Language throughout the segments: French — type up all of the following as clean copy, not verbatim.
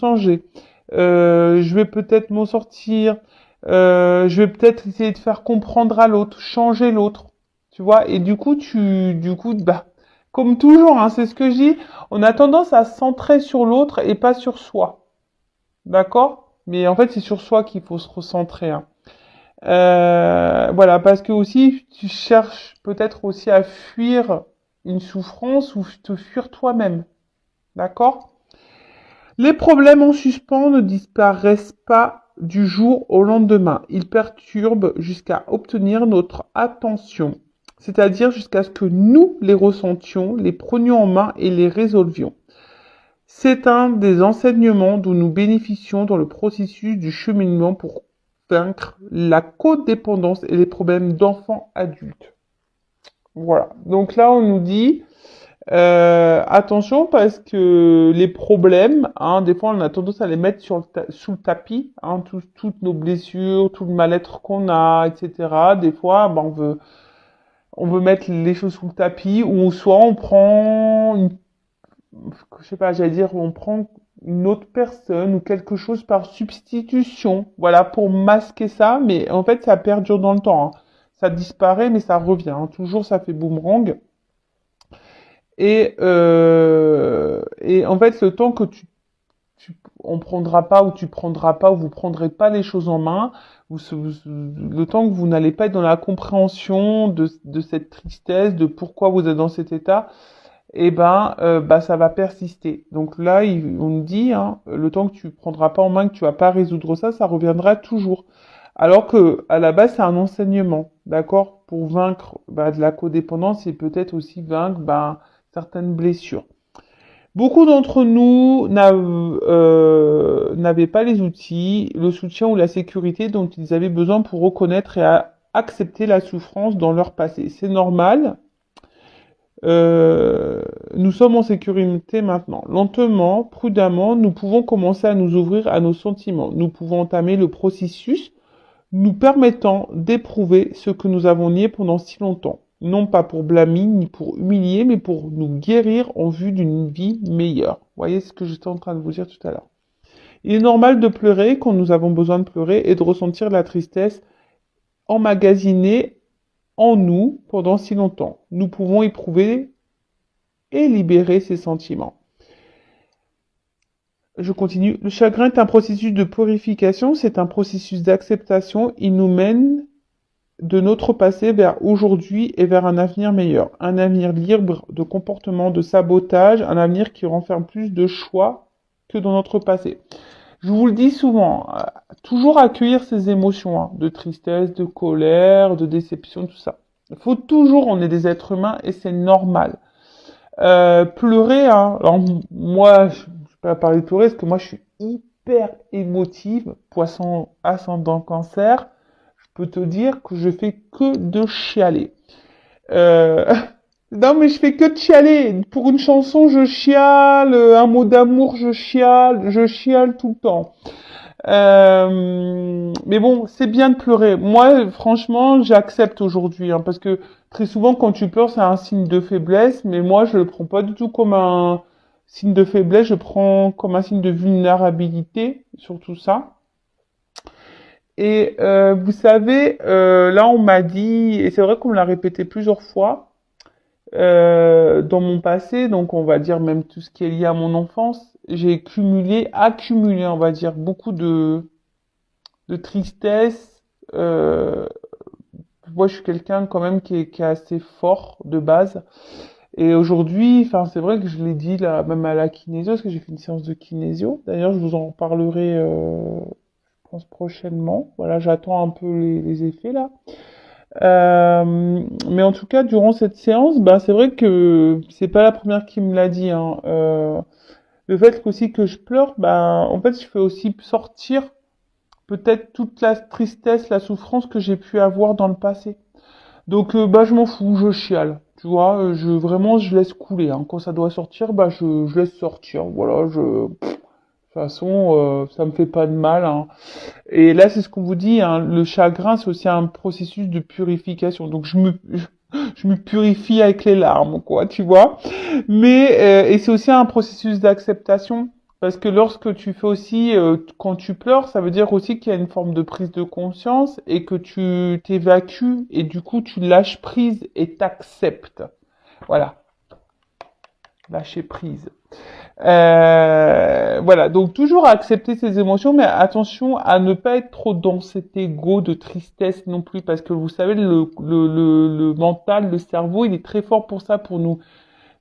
changer. Je vais peut-être m'en sortir. Je vais peut-être essayer de faire comprendre à l'autre, changer l'autre. Tu vois, et bah, comme toujours, hein, c'est ce que je dis, on a tendance à se centrer sur l'autre et pas sur soi. D'accord? Mais en fait, c'est sur soi qu'il faut se recentrer, hein. Voilà, parce que aussi, tu cherches peut-être aussi à fuir une souffrance ou te fuir toi-même. D'accord? Les problèmes en suspens ne disparaissent pas du jour au lendemain. Ils perturbent jusqu'à obtenir notre attention, c'est-à-dire jusqu'à ce que nous les ressentions, les prenions en main et les résolvions. C'est un des enseignements dont nous bénéficions dans le processus du cheminement pour vaincre la codépendance et les problèmes d'enfants adultes. Voilà. Donc là, on nous dit attention parce que les problèmes, hein, des fois, on a tendance à les mettre sous le tapis, hein, toutes nos blessures, tout le mal-être qu'on a, etc. Des fois, ben, on veut mettre les choses sous le tapis ou soit on prend je sais pas, j'allais dire, on prend une autre personne ou quelque chose par substitution, voilà, pour masquer ça, mais en fait, ça perdure dans le temps, hein. Ça disparaît, mais ça revient, hein. Toujours, ça fait boomerang. Et en fait, le temps que on prendra pas ou tu prendras pas ou vous prendrez pas les choses en main, le temps que vous n'allez pas être dans la compréhension de cette tristesse, de pourquoi vous êtes dans cet état, et bah ça va persister. Donc là, on nous dit, hein, le temps que tu prendras pas en main, que tu vas pas résoudre ça, ça reviendra toujours. Alors que à la base, c'est un enseignement, d'accord, pour vaincre bah, de la codépendance et peut-être aussi vaincre bah, certaines blessures. Beaucoup d'entre nous n'avaient pas les outils, le soutien ou la sécurité dont ils avaient besoin pour reconnaître et accepter la souffrance dans leur passé. C'est normal. Nous sommes en sécurité maintenant. Lentement, prudemment, nous pouvons commencer à nous ouvrir à nos sentiments. Nous pouvons entamer le processus nous permettant d'éprouver ce que nous avons nié pendant si longtemps. Non pas pour blâmer ni pour humilier, mais pour nous guérir en vue d'une vie meilleure. Vous voyez ce que j'étais en train de vous dire tout à l'heure. Il est normal de pleurer quand nous avons besoin de pleurer et de ressentir la tristesse emmagasinée en nous pendant si longtemps. Nous pouvons éprouver et libérer ces sentiments. Je continue. Le chagrin est un processus de purification, c'est un processus d'acceptation. Il nous mène de notre passé vers aujourd'hui et vers un avenir meilleur. Un avenir libre de comportements de sabotage, un avenir qui renferme plus de choix que dans notre passé. Je vous le dis souvent, toujours accueillir ces émotions, hein, de tristesse, de colère, de déception, tout ça. Il faut toujours, on est des êtres humains et c'est normal. Pleurer, hein, alors moi, je vais pas parler de pleurer parce que moi je suis hyper émotive, poisson ascendant cancer, je peux te dire que je fais que de chialer. Euh, non mais je fais que de chialer. Pour une chanson, je chiale, un mot d'amour, je chiale tout le temps. Mais bon, c'est bien de pleurer. Moi, franchement, j'accepte aujourd'hui, hein, parce que très souvent, quand tu pleures, c'est un signe de faiblesse, mais moi, je le prends pas du tout comme un signe de faiblesse, je prends comme un signe de vulnérabilité, surtout ça. Et vous savez, là, on m'a dit, et c'est vrai qu'on me l'a répété plusieurs fois, dans mon passé, donc on va dire même tout ce qui est lié à mon enfance, j'ai accumulé, on va dire, beaucoup de tristesse. Moi, je suis quelqu'un quand même qui est assez fort de base. Et aujourd'hui, enfin, c'est vrai que je l'ai dit là, même à la kinésio, parce que j'ai fait une séance de kinésio. D'ailleurs, je vous en parlerai, je pense prochainement. Voilà, j'attends un peu les effets là. Mais en tout cas, durant cette séance, ben, c'est vrai que c'est pas la première qui me l'a dit, hein. Le fait aussi que je pleure, ben, en fait, je fais aussi sortir peut-être toute la tristesse, la souffrance que j'ai pu avoir dans le passé. Donc, bah, je m'en fous, je chiale. Tu vois, vraiment, je laisse couler, hein. Quand ça doit sortir, bah, je laisse sortir. Voilà, de toute façon, ça me fait pas de mal, hein. Et là, c'est ce qu'on vous dit, hein, le chagrin, c'est aussi un processus de purification. Donc, je me purifie avec les larmes, quoi, tu vois. Mais, et c'est aussi un processus d'acceptation. Parce que lorsque tu fais aussi, quand tu pleures, ça veut dire aussi qu'il y a une forme de prise de conscience et que tu t'évacues et du coup tu lâches prise et t'acceptes. Voilà, lâcher prise. Voilà, donc toujours accepter ses émotions, mais attention à ne pas être trop dans cet ego de tristesse non plus, parce que vous savez, le mental, le cerveau, il est très fort pour ça, pour nous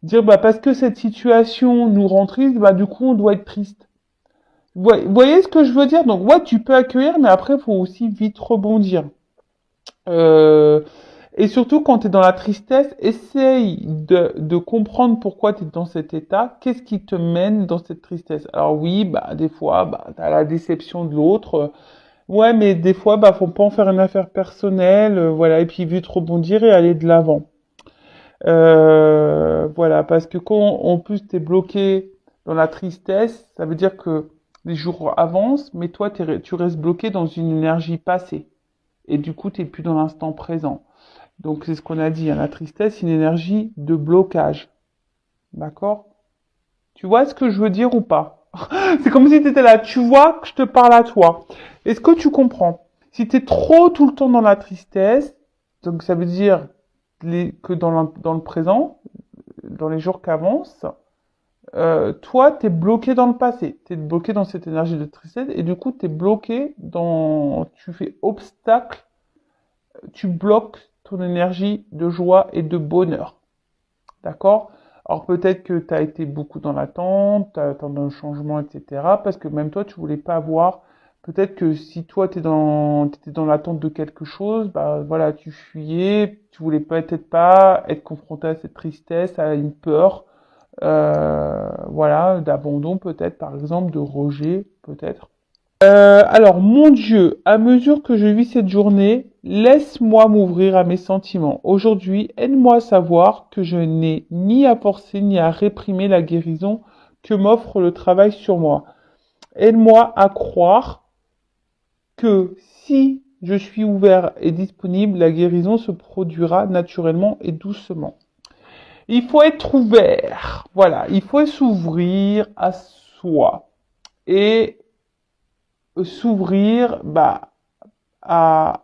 dire, bah parce que cette situation nous rend triste, bah du coup on doit être triste. Vous voyez ce que je veux dire? Donc ouais, tu peux accueillir, mais après, il faut aussi vite rebondir. Euh, et surtout, quand tu es dans la tristesse, essaye de comprendre pourquoi tu es dans cet état. Qu'est-ce qui te mène dans cette tristesse? Alors oui, bah des fois, bah t'as la déception de l'autre. Ouais, mais des fois, bah faut pas en faire une affaire personnelle. Voilà, et puis vite rebondir et aller de l'avant. Voilà, parce que quand en plus t'es bloqué dans la tristesse, ça veut dire que les jours avancent, mais toi tu restes bloqué dans une énergie passée. Et du coup, t'es plus dans l'instant présent. Donc c'est ce qu'on a dit, hein, la tristesse, c'est une énergie de blocage. D'accord? Tu vois ce que je veux dire ou pas? C'est comme si tu étais là, tu vois que je te parle à toi. Est-ce que tu comprends? Si tu es trop tout le temps dans la tristesse, donc ça veut dire que dans le présent, dans les jours qui avancent, toi, tu es bloqué dans le passé. Tu es bloqué dans cette énergie de tristesse et du coup, tu es bloqué dans... Tu fais obstacle, tu bloques ton énergie de joie et de bonheur. D'accord? Alors peut-être que tu as été beaucoup dans l'attente, tu attends un changement, etc. Parce que même toi, tu voulais pas avoir. Peut-être que si toi, t'étais dans l'attente de quelque chose, bah voilà, tu fuyais, tu voulais peut-être pas être confronté à cette tristesse, à une peur, voilà, d'abandon peut-être, par exemple, de rejet, peut-être. Alors, mon Dieu, à mesure que je vis cette journée, laisse-moi m'ouvrir à mes sentiments. Aujourd'hui, aide-moi à savoir que je n'ai ni à forcer ni à réprimer la guérison que m'offre le travail sur moi. Aide-moi à croire que si je suis ouvert et disponible, la guérison se produira naturellement et doucement. Il faut être ouvert. Voilà, il faut s'ouvrir à soi et s'ouvrir à,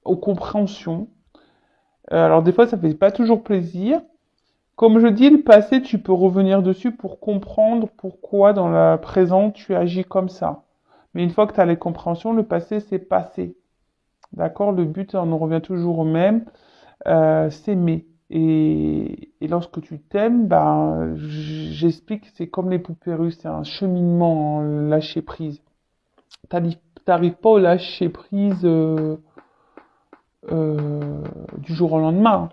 aux compréhensions. Alors des fois, ça fait pas toujours plaisir. Comme je dis, le passé, tu peux revenir dessus pour comprendre pourquoi dans le présent, tu agis comme ça. Mais une fois que tu as les compréhensions, le passé, c'est passé. D'accord? Le but, on en revient toujours au même, s'aimer. Et lorsque tu t'aimes, ben, j'explique, c'est comme les poupées russes, c'est un cheminement, lâcher prise. T'arrives pas au lâcher prise du jour au lendemain.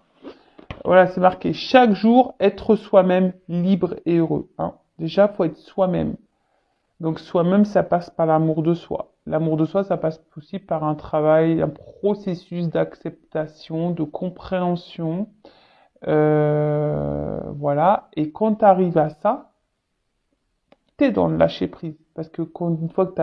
Voilà, c'est marqué chaque jour être soi-même libre et heureux. Hein. Déjà, faut être soi-même. Donc soi-même, ça passe par l'amour de soi. L'amour de soi, ça passe aussi par un travail, un processus d'acceptation, de compréhension. Voilà. Et quand tu arrives à ça, tu es dans le lâcher prise. Parce que une fois que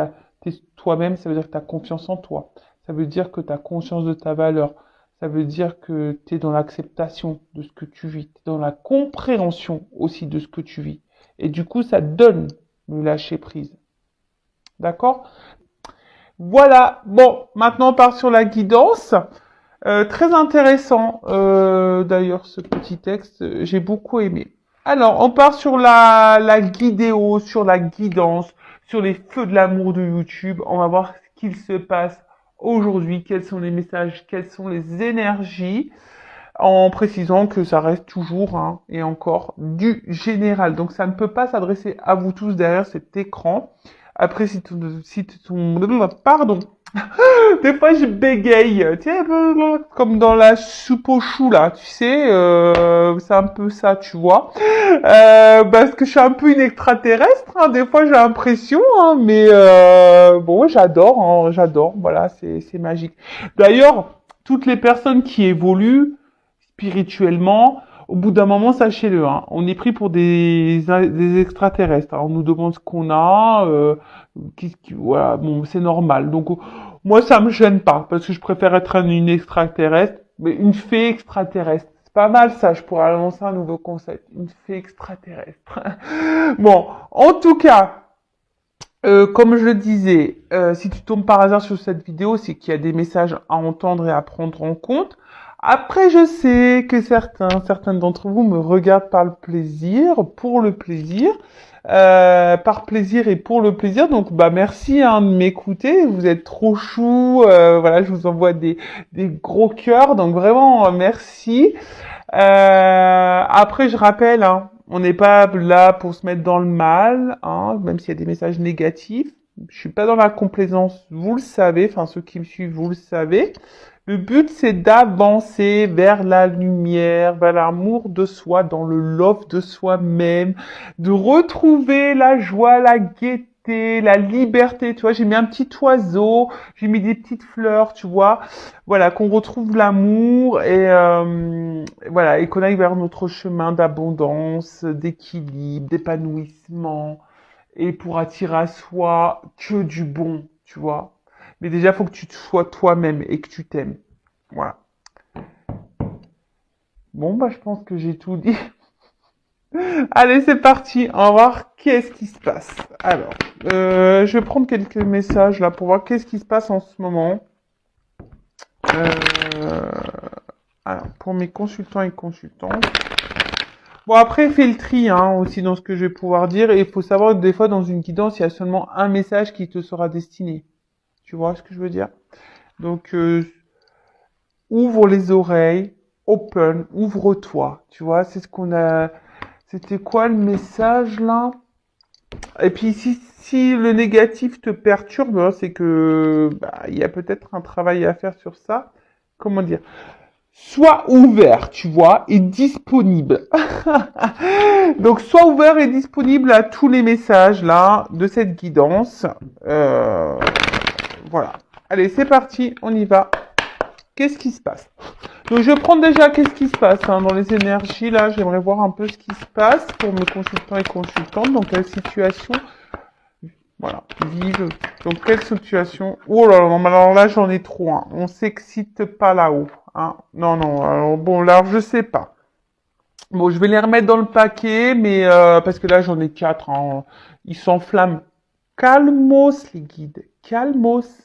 tu es toi-même, ça veut dire que tu as confiance en toi. Ça veut dire que tu as conscience de ta valeur. Ça veut dire que tu es dans l'acceptation de ce que tu vis. Tu es dans la compréhension aussi de ce que tu vis. Et du coup, ça donne le lâcher prise. D'accord? Voilà. Bon, maintenant on part sur la guidance. Très intéressant, d'ailleurs, ce petit texte. J'ai beaucoup aimé. Alors, on part sur la guidéo, sur la guidance, sur les feux de l'amour de YouTube. On va voir ce qu'il se passe aujourd'hui, quels sont les messages, quelles sont les énergies, en précisant que ça reste toujours, hein, et encore, du général. Donc, ça ne peut pas s'adresser à vous tous derrière cet écran. Après, si ton, pardon, des fois, je bégaye, tu sais, comme dans la soupe aux choux, là, tu sais, c'est un peu ça, tu vois. Parce que je suis un peu une extraterrestre, hein, des fois, j'ai l'impression, hein, mais bon, j'adore, voilà, c'est magique. D'ailleurs, toutes les personnes qui évoluent spirituellement, au bout d'un moment, sachez-le, hein, on est pris pour des extraterrestres. Hein, on nous demande ce qu'on a, voilà, bon, c'est normal. Donc, moi, ça me gêne pas, parce que je préfère être une extraterrestre, mais une fée extraterrestre. C'est pas mal ça, je pourrais lancer un nouveau concept. Une fée extraterrestre. Bon, en tout cas, Comme je le disais, si tu tombes par hasard sur cette vidéo, c'est qu'il y a des messages à entendre et à prendre en compte. Après, je sais que certains d'entre vous me regardent par le plaisir, pour le plaisir, par plaisir et pour le plaisir. Donc, bah, merci hein, de m'écouter. Vous êtes trop chou. Voilà, je vous envoie des gros cœurs. Donc vraiment, merci. Après, je rappelle, hein, on n'est pas là pour se mettre dans le mal, hein, même s'il y a des messages négatifs. Je suis pas dans la complaisance, vous le savez, enfin ceux qui me suivent, vous le savez. Le but, c'est d'avancer vers la lumière, vers l'amour de soi, dans le love de soi-même, de retrouver la joie, la gaieté, la liberté. Tu vois, j'ai mis un petit oiseau, j'ai mis des petites fleurs, tu vois. Voilà, qu'on retrouve l'amour et voilà, et qu'on aille vers notre chemin d'abondance, d'équilibre, d'épanouissement, et pour attirer à soi que du bon, tu vois. Mais déjà, faut que tu sois toi-même et que tu t'aimes. Voilà. Bon, bah, je pense que j'ai tout dit. Allez, c'est parti. On va voir qu'est-ce qui se passe. Alors, je vais prendre quelques messages là pour voir qu'est-ce qui se passe en ce moment. Euh, alors, pour mes consultants et consultantes. Bon, après, fais le tri hein, aussi dans ce que je vais pouvoir dire. Et il faut savoir que des fois, dans une guidance, il y a seulement un message qui te sera destiné. Tu vois ce que je veux dire? Donc, ouvre les oreilles, open, ouvre-toi. Tu vois, c'est ce qu'on a. C'était quoi le message là? Et puis, si le négatif te perturbe, hein, c'est que bah, il y a peut-être un travail à faire sur ça. Comment dire? Sois ouvert, tu vois, et disponible. Donc, sois ouvert et disponible à tous les messages là de cette guidance. Euh, voilà. Allez, c'est parti, on y va. Qu'est-ce qui se passe? Donc, je prends déjà qu'est-ce qui se passe hein, dans les énergies là. J'aimerais voir un peu ce qui se passe pour mes consultants et consultantes. Dans quelle situation? Voilà, vive. Donc, quelle situation? Oh là là, non, mais alors là, j'en ai trop. Hein. On s'excite pas là-haut. Hein. Non, non, alors bon, là, je sais pas. Bon, je vais les remettre dans le paquet, mais parce que là, j'en ai quatre. Hein. Ils s'enflamment. Calmos, les guides. Calmos.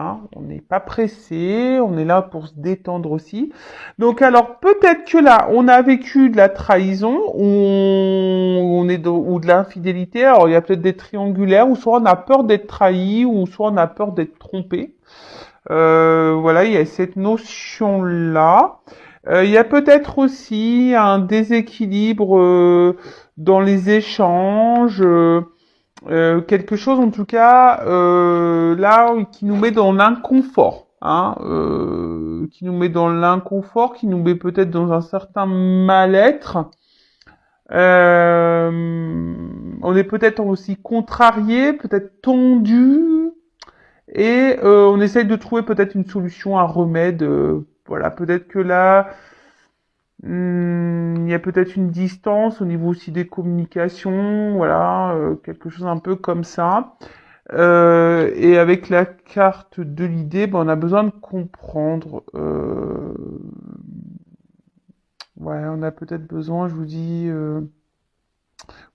Hein, on n'est pas pressé, on est là pour se détendre aussi. Donc alors peut-être que là, on a vécu de la trahison, ou ou de l'infidélité. Alors il y a peut-être des triangulaires, ou soit on a peur d'être trahi, ou soit on a peur d'être trompé. Voilà, il y a cette notion-là. Il y a peut-être aussi un déséquilibre dans les échanges. Quelque chose en tout cas là qui nous met dans l'inconfort, hein, qui nous met dans l'inconfort, qui nous met peut-être dans un certain mal-être. On est peut-être aussi contrarié, peut-être tendu, et on essaye de trouver peut-être une solution, un remède. Voilà, peut-être que là, il y a peut-être une distance au niveau aussi des communications, voilà, quelque chose un peu comme ça. Et avec la carte de l'idée, ben, on a besoin de comprendre. Ouais, on a peut-être besoin, je vous dis,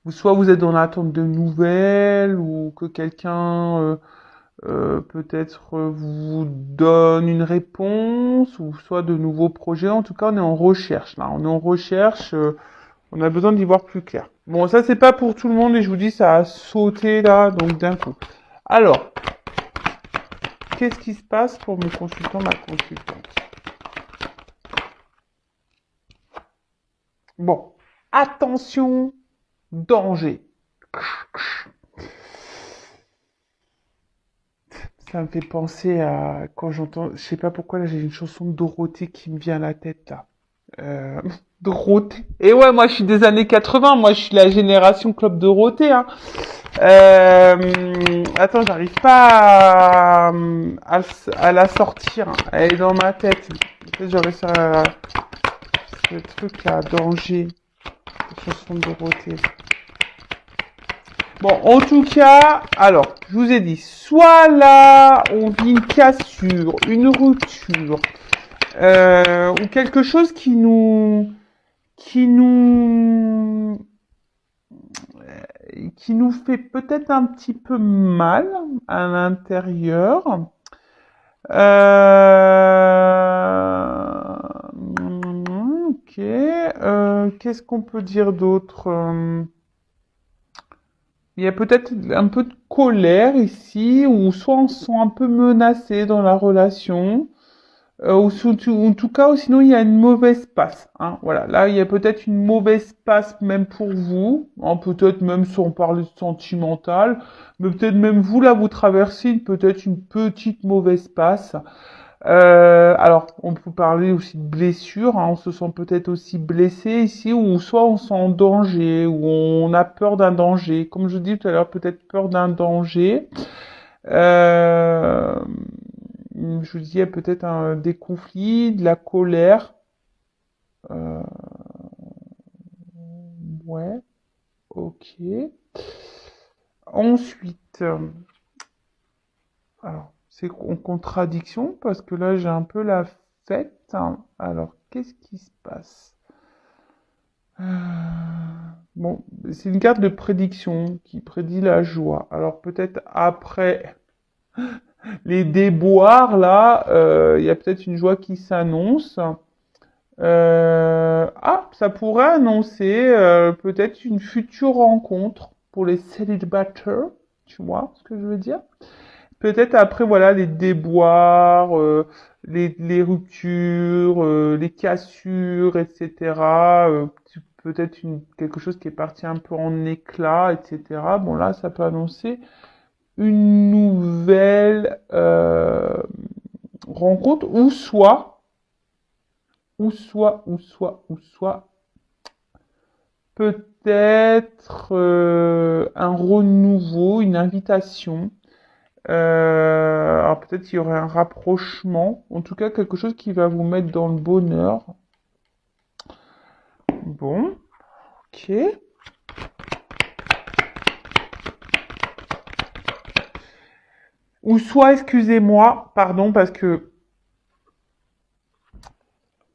soit vous êtes dans l'attente de nouvelles, ou que quelqu'un peut-être vous donne une réponse, ou soit de nouveaux projets. En tout cas, on est en recherche là. On est en recherche. On a besoin d'y voir plus clair. Bon, ça c'est pas pour tout le monde et je vous dis ça a sauté là, donc d'un coup. Alors, qu'est-ce qui se passe pour mes consultants, ma consultante? Bon, attention, danger. Ça me fait penser à quand j'entends, je sais pas pourquoi là j'ai une chanson de Dorothée qui me vient à la tête là. Euh, Dorothée. Et ouais, moi je suis des années 80, moi je suis la génération Club Dorothée. Hein. Attends, j'arrive pas à la sortir. Elle est dans ma tête. Peut-être j'aurais ce truc là, danger. Chanson de Dorothée. Bon, en tout cas, alors, je vous ai dit, soit là, on vit une cassure, une rupture, ou quelque chose qui nous, qui nous fait peut-être un petit peu mal à l'intérieur. Ok. Qu'est-ce qu'on peut dire d'autre? Il y a peut-être un peu de colère ici, ou soit on se sent un peu menacé dans la relation, ou en tout cas, ou sinon il y a une mauvaise passe. Hein, voilà, là il y a peut-être une mauvaise passe même pour vous, hein, peut-être même sans parler de sentimental, mais peut-être même vous là vous traversez peut-être une petite mauvaise passe. Alors, on peut parler aussi de blessure, hein, on se sent peut-être aussi blessé ici, ou soit on se sent en danger, ou on a peur d'un danger. Comme je dis tout à l'heure, peut-être peur d'un danger. Euh, je vous disais peut-être des conflits, de la colère. Euh, ouais, ok. Ensuite, alors, c'est en contradiction parce que là j'ai un peu la fête. Hein. Alors, qu'est-ce qui se passe? Euh, Bon, c'est une carte de prédiction qui prédit la joie. Alors peut-être après les déboires là, il y a peut-être une joie qui s'annonce. Ça pourrait annoncer peut-être une future rencontre pour les célibataires. Tu vois ce que je veux dire? Peut-être après, voilà, les déboires, les ruptures, les cassures, etc. Peut-être quelque chose qui est parti un peu en éclat, etc. Bon, là, ça peut annoncer une nouvelle rencontre, ou soit, peut-être un renouveau, une invitation. Alors peut-être il y aurait un rapprochement, en tout cas quelque chose qui va vous mettre dans le bonheur. Bon, ok. Ou soit, excusez-moi, pardon, parce que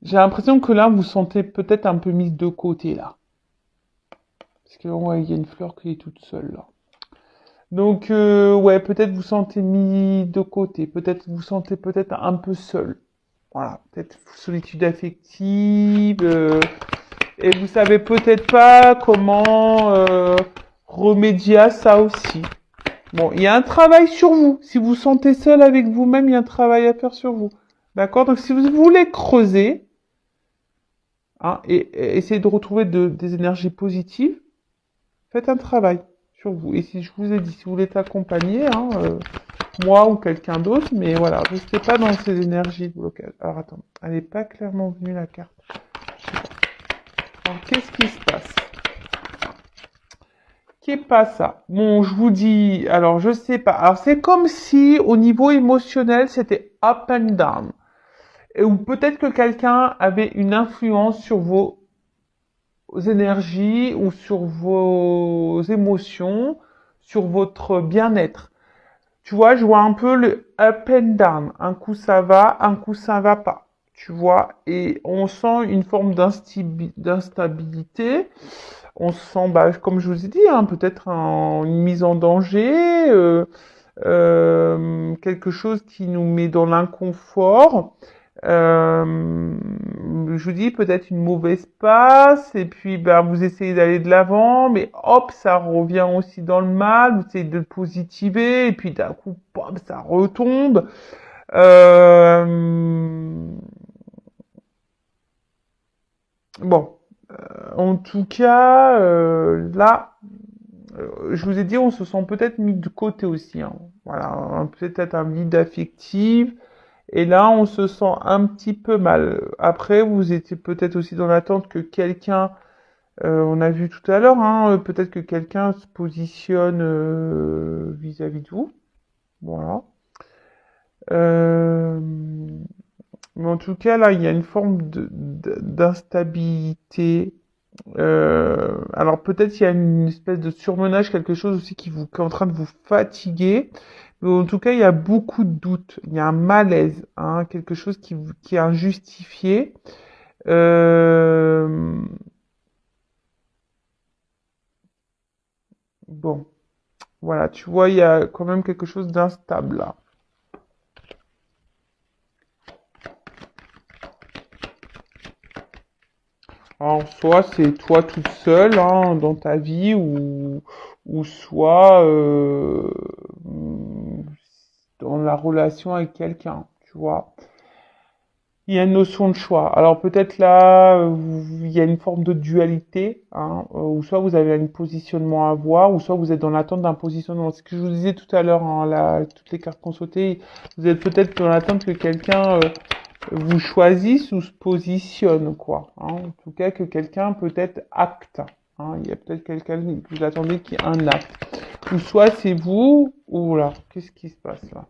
j'ai l'impression que là, vous sentez peut-être un peu mise de côté, là. Parce que, ouais, il y a une fleur qui est toute seule, là. Donc, ouais, peut-être vous sentez mis de côté, peut-être vous sentez peut-être un peu seul. Voilà, peut-être solitude affective, et vous savez peut-être pas comment remédier à ça aussi. Bon, il y a un travail sur vous. Si vous vous sentez seul avec vous-même, il y a un travail à faire sur vous. D'accord? Donc, si vous voulez creuser, hein, et essayer de retrouver des énergies positives, faites un travail sur vous. Et si je vous ai dit, si vous voulez être accompagné, hein, moi ou quelqu'un d'autre, mais voilà, restez pas dans ces énergies de blocage. Alors, attends, elle n'est pas clairement venue la carte. Alors, qu'est-ce qui se passe? Qui est pas ça? Bon, je vous dis, alors je sais pas. Alors c'est comme si au niveau émotionnel c'était up and down. Ou peut-être que quelqu'un avait une influence sur vos énergies ou sur vos émotions, sur votre bien-être. Tu vois, je vois un peu le up and down. Un coup ça va, un coup ça va pas. Tu vois, et on sent une forme d'instabilité. On se sent, bah, comme je vous ai dit, hein, peut-être une mise en danger, quelque chose qui nous met dans l'inconfort. Je vous dis peut-être une mauvaise passe, et puis bah, vous essayez d'aller de l'avant, mais hop, ça revient aussi dans le mal, vous essayez de le positiver, et puis d'un coup, pop, ça retombe. Euh, bon, en tout cas, là, je vous ai dit, on se sent peut-être mis de côté aussi. Hein. Voilà, peut-être un vide affectif. Et là, on se sent un petit peu mal. Après, vous étiez peut-être aussi dans l'attente que quelqu'un, on a vu tout à l'heure, hein, peut-être que quelqu'un se positionne vis-à-vis de vous. Voilà. Euh, mais en tout cas, là, il y a une forme d'instabilité. Alors peut-être il y a une espèce de surmenage, quelque chose aussi qui est en train de vous fatiguer. Mais en tout cas, il y a beaucoup de doutes, il y a un malaise, hein, quelque chose qui est injustifié. Euh, Bon, voilà, tu vois, il y a quand même quelque chose d'instable là. Alors, soit c'est toi toute seule hein, dans ta vie, ou soit dans la relation avec quelqu'un, tu vois. Il y a une notion de choix. Alors peut-être là, il y a une forme de dualité, hein, ou soit vous avez un positionnement à avoir, ou soit vous êtes dans l'attente d'un positionnement. Ce que je vous disais tout à l'heure, hein, là, toutes les cartes qu'on sautait, vous êtes peut-être dans l'attente que quelqu'un vous choisisse ou se positionne, quoi. Hein. En tout cas, que quelqu'un peut-être acte. Hein. Il y a peut-être quelqu'un que vous attendez qui ait un acte. Ou soit c'est vous, ou là, qu'est-ce qui se passe là?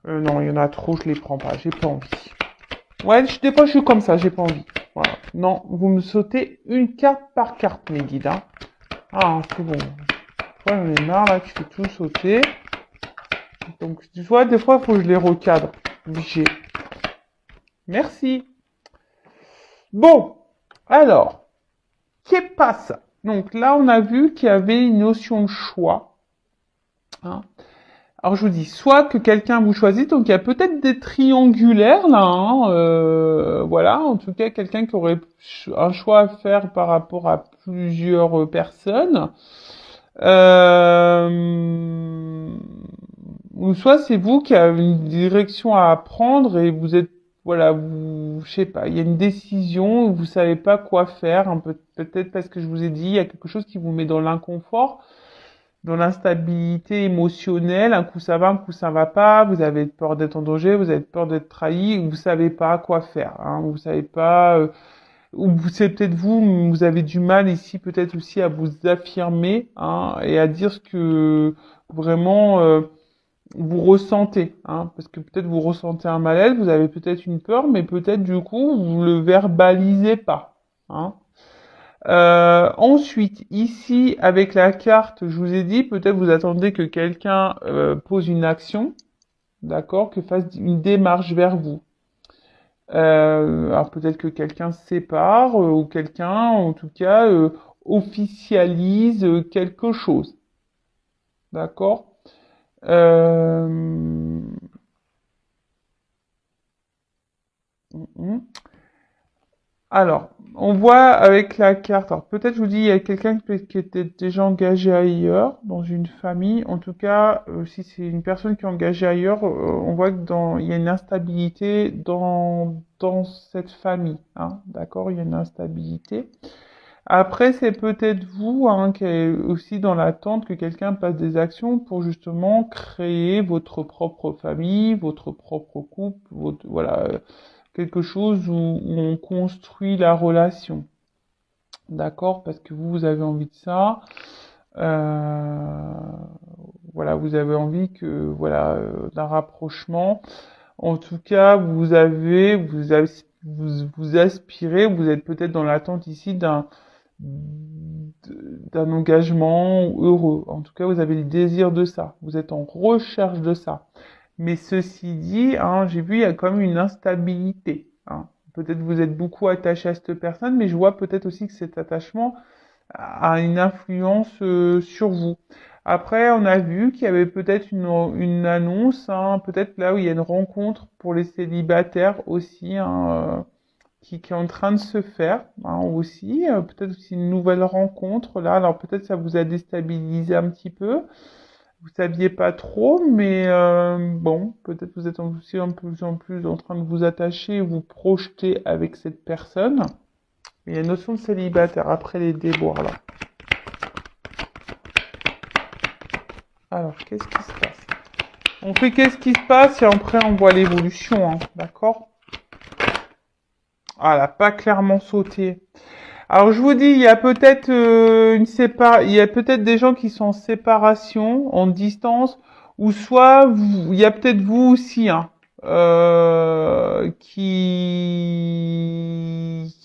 Non, il y en a trop, je les prends pas, j'ai pas envie. Ouais, des fois je suis comme ça, j'ai pas envie. Voilà. Non, vous me sautez une carte par carte, mes guides. Hein. Ah, c'est bon. Toi, j'en ai marre là, tu fais tout sauter. Donc, tu vois, des fois, il faut que je les recadre. Obligé. Merci. Bon, alors, qu'est-ce passe? Donc là, on a vu qu'il y avait une notion de choix. Hein. Alors je vous dis, soit que quelqu'un vous choisit, donc il y a peut-être des triangulaires là, hein, voilà, en tout cas quelqu'un qui aurait un choix à faire par rapport à plusieurs personnes, euh, ou soit c'est vous qui avez une direction à prendre et vous êtes, voilà, vous, je sais pas, il y a une décision, vous savez pas quoi faire, un peu, peut-être parce que je vous ai dit, il y a quelque chose qui vous met dans l'inconfort dans l'instabilité émotionnelle, un coup ça va, un coup ça va pas, vous avez peur d'être en danger, vous avez peur d'être trahi, vous savez pas quoi faire, hein, vous savez pas, ou c'est peut-être vous, vous avez du mal ici peut-être aussi à vous affirmer, hein, et à dire ce que vraiment vous ressentez, hein, parce que peut-être vous ressentez un malaise, vous avez peut-être une peur, mais peut-être du coup vous le verbalisez pas, hein. Ensuite, ici, avec la carte, je vous ai dit, peut-être vous attendez que quelqu'un pose une action, d'accord, que fasse une démarche vers vous. Alors peut-être que quelqu'un se sépare, ou quelqu'un, en tout cas, officialise quelque chose, d'accord. Euh... mm, mm. Alors, on voit avec la carte, alors peut-être je vous dis, il y a quelqu'un qui était déjà engagé ailleurs, dans une famille. En tout cas, si c'est une personne qui est engagée ailleurs, on voit que il y a une instabilité dans cette famille. Hein, d'accord, il y a une instabilité. Après, c'est peut-être vous hein, qui est aussi dans l'attente que quelqu'un passe des actions pour justement créer votre propre famille, votre propre couple, voilà, quelque chose où on construit la relation. D'accord? Parce que vous avez envie de ça. Euh, voilà, vous avez envie que, voilà, d'un rapprochement. En tout cas, vous aspirez, vous êtes peut-être dans l'attente ici d'un engagement heureux. En tout cas, vous avez le désir de ça. Vous êtes en recherche de ça. Mais ceci dit, hein, j'ai vu, il y a quand même une instabilité. Hein. Peut-être vous êtes beaucoup attaché à cette personne, mais je vois peut-être aussi que cet attachement a une influence sur vous. Après, on a vu qu'il y avait peut-être une annonce, hein, peut-être là où il y a une rencontre pour les célibataires aussi, hein, qui est en train de se faire hein, aussi. Peut-être aussi une nouvelle rencontre là. Alors peut-être ça vous a déstabilisé un petit peu. Vous saviez pas trop, mais bon, peut-être vous êtes aussi un peu plus en plus en train de vous attacher, vous projeter avec cette personne. Mais il y a une notion de célibataire après les déboires là. Alors, qu'est-ce qui se passe? On fait qu'est-ce qui se passe et après on voit l'évolution, hein, d'accord? Ah, elle a pas clairement sauté. Alors je vous dis, il y a peut-être il y a peut-être des gens qui sont en séparation, en distance, ou soit il y a peut-être vous aussi, hein, qui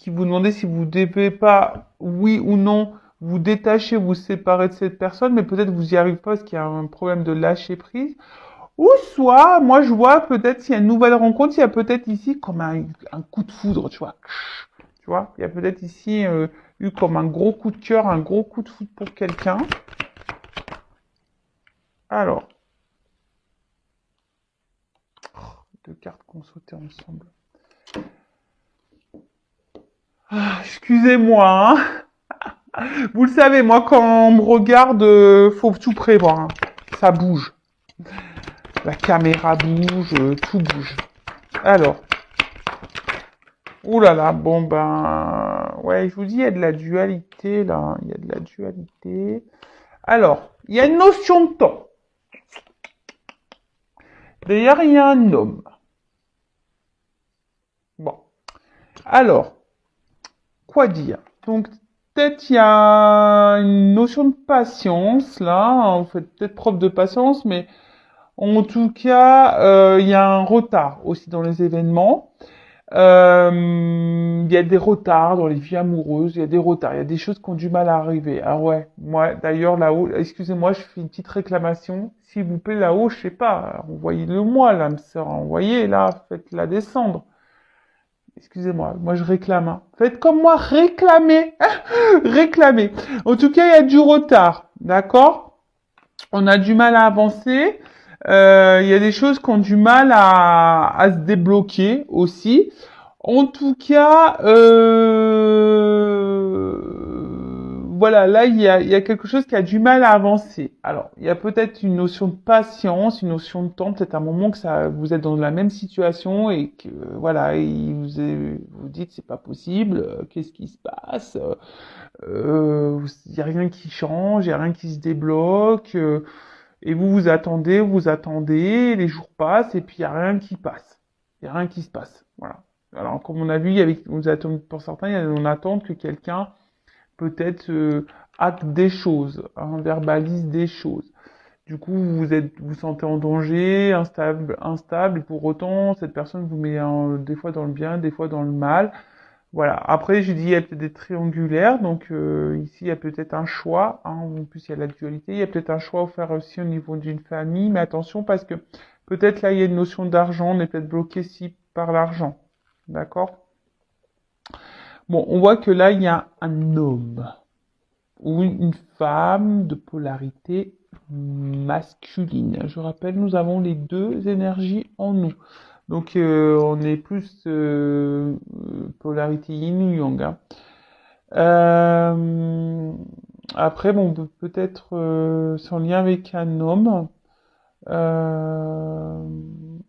vous demandez si vous devez pas, oui ou non, vous détacher, vous séparer de cette personne, mais peut-être vous y arrivez pas parce qu'il y a un problème de lâcher prise. Ou soit, moi je vois peut-être s'il y a une nouvelle rencontre, il y a peut-être ici comme un coup de foudre, tu vois Tu vois, il y a peut-être ici eu comme un gros coup de cœur, un gros coup de foot pour quelqu'un. Alors, deux cartes qu'on sautait ensemble. Ah, excusez-moi, hein. Vous le savez, moi, quand on me regarde, faut tout prévoir, hein. Ça bouge. La caméra bouge, tout bouge. Alors, ouh là là, bon ben, ouais, je vous dis, il y a de la dualité là, il y a de la dualité. Alors, il y a une notion de temps. D'ailleurs, il y a un homme. Bon, alors, quoi dire? Donc, peut-être il y a une notion de patience là, vous faites peut-être preuve de patience, mais en tout cas, il y a un retard aussi dans les événements. Il y a des retards dans les vies amoureuses, il y a des retards, il y a des choses qui ont du mal à arriver. Ah ouais, moi d'ailleurs là-haut, excusez-moi, je fais une petite réclamation. S'il vous plaît là-haut, je sais pas, envoyez-le moi l'âme sœur, envoyez là, faites-la descendre. Excusez-moi, moi je réclame, hein. Faites comme moi, réclamez, réclamez. En tout cas, il y a du retard, d'accord? On a du mal à avancer. Il y a des choses qui ont du mal à se débloquer aussi. En tout cas, voilà, là, il y a quelque chose qui a du mal à avancer. Alors, il y a peut-être une notion de patience, une notion de temps, peut-être un moment que ça, vous êtes dans la même situation et que, voilà, et vous dites c'est pas possible, qu'est-ce qui se passe? Il y a rien qui change, il y a rien qui se débloque, et vous attendez, les jours passent et puis il y a rien qui passe. Il y a rien qui se passe. Voilà. Alors, comme on a vu, avec, on attend, pour certains, on attend que quelqu'un peut-être acte des choses, hein, verbalise des choses. Du coup, vous sentez en danger, instable, et pour autant, cette personne vous met des fois dans le bien, des fois dans le mal. Voilà. Après, j'ai dit, il y a peut-être des triangulaires, donc ici, il y a peut-être un choix. Hein, en plus, il y a la dualité. Il y a peut-être un choix à faire aussi au niveau d'une famille, mais attention parce que peut-être là, il y a une notion d'argent, on est peut-être bloqué ici par l'argent. D'accord? Bon, on voit que là, il y a un homme ou une femme de polarité masculine. Je rappelle, nous avons les deux énergies en nous. Donc, on est plus polarité yin ou yang. Hein. Euh, Après, bon, peut-être c'est en lien avec un homme. Euh,